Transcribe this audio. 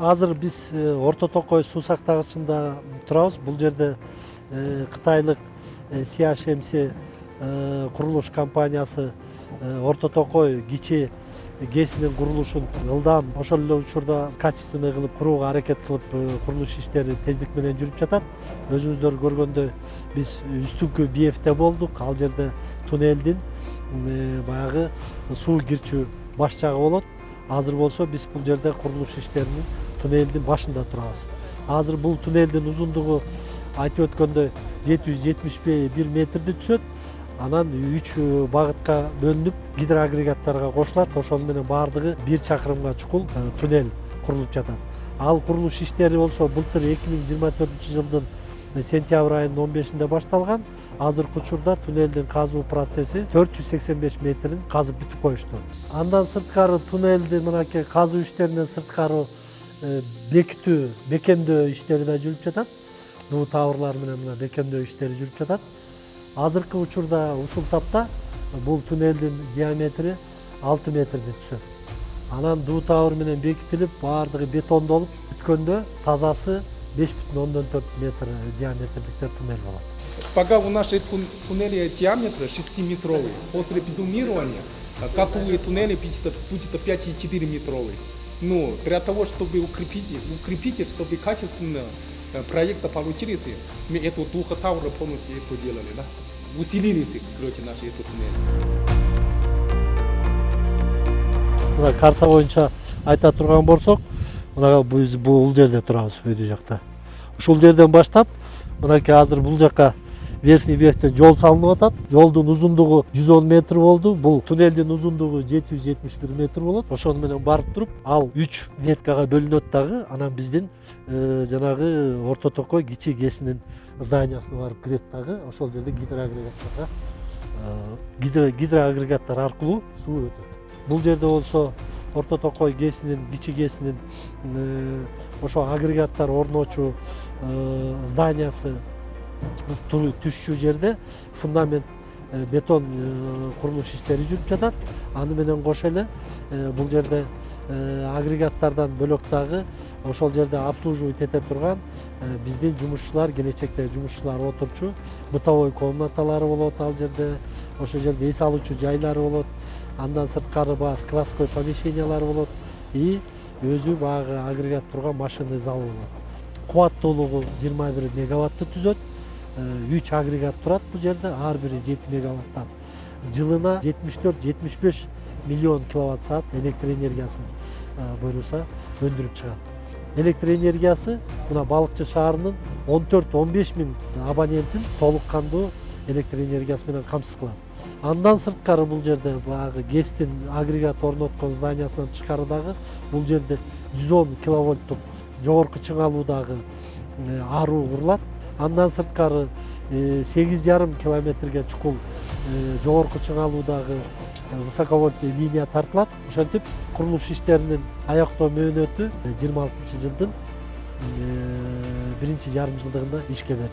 азыр биз Орто Токой суу сактагычында турабыз. Бул жерде кытайлык CHMC курулуш компаниясы Орто Токой кичи ГЭСинин курулушун ылдам ошол эле учурда качественный кылып курууга аракет кылып курулуш иштери тездик менен жүрүп жатат. Өзүңүздөр көргөндөй биз үстүңкү биевте болдук. Ал жерде туннелдин баягы суу кирчү баш жагы болот. Азыр болсо биз бул жерде курулуш иштеринин туннелдин башында турабыз. Азыр бул туннелдин узундугу айтып өткөндөй 771 метрди түзөт. Анан 3 багытка бөлүнүп гидроагрегаттарга кошулат. Ошол менен баардыгы 1 чакырымга чукул туннель курулуп жатат. Ал курулуш иштери болсо былтыр 2024-жылдын сентябрь айынын 15-inde башталган. Азыркы учурда туннелдин казуу процесси 485 метрин казып бүтүп коюшту. Андан сырткары туннелди мынакей казуу иштеринен сырткары бекитүү, бекемдөө иштери да жүрүп жатат. Дуу тавырлар менен мына бекемдөө иштери жүрүп жатат. Азыркы учурда ушул тапта бул туннелдин диаметри 6 метрди түзөт. Анан дуу тавыр менен бекитилип, баардыгы бетондолуп бүткөндө тазасы 5,4 метр диаметрликте туннель болот. Пока у нашей туннели диаметр 6-метровый. После бетонирования готовые туннели будет 5,4 метровый. Но для того, чтобы укрепить, чтобы качественно проекты получились, мы эту двухтавру полностью это делали, да? Усилили, короче, наши эту туннели. Мына карта боюнча айта турган болсок, мына биз бул жерде турабыз, өйдө жакта. Ушул жерден баштап, мынакей азыр бул жакка верхний бекте жол салынып атат. Жолдун узундугу 110 метр болду. Бул туннелдин узундугу 771 метр болот. Ошону менен барып туруп, ал 3 веткага бөлүнөт дагы. Анан биздин жанагы Орто Токой кичи ГЭСинин зданиясына барып кирет дагы. Ошол жерде гидроагрегаттар аркылуу суу өтөт. Бул жерде болсо Орто Токой ГЭСинин, кичи ГЭСинин ошо агрегаттар орночу зданиясы түшчү жерде фундамент бетон курулуш иштери жүрүп жатат. Аны менен кошо эле бул жерде агрегаттардан бөлөк дагы ошол жерде обслуживать эте турган биздин жумушчулар, келечекте жумушчулар отурчу бытовой комнаталары болот. Ал жерде ошол жерде эс алуучу жайлары болот. Андан сырткары баягы складской помещениялары болот. И өзү баягы агрегат турган машинный залы болот. Кубаттуулугу 21 мегаватты түзөт. 3 агрегат турат бул жерде, ар бири 7 мегаваттан. Жылына 74-75 миллион киловатт саат электр энергиясын буйруса өндүрүп чыгат. Электр энергиясы мына Балыкчы шаарынын 14-15 миң абонентин толук кандуу электр энергиясы менен камсыз кылат. Андан сырткары бул жерде баягы ГЭСтин агрегат орноткон зданиясынан тышкары дагы бул жерде 110 киловольттук жогорку чыңалуудагы аруу курулат. Андан сырткары 8,5 километрге чукул жогорку чыңалуудагы высоковольтный линия тартылат. Ошентип курулуш иштеринин аяктоо мөөнөтү 26-жылдын 1-жарым жылдыгында ишке берилет.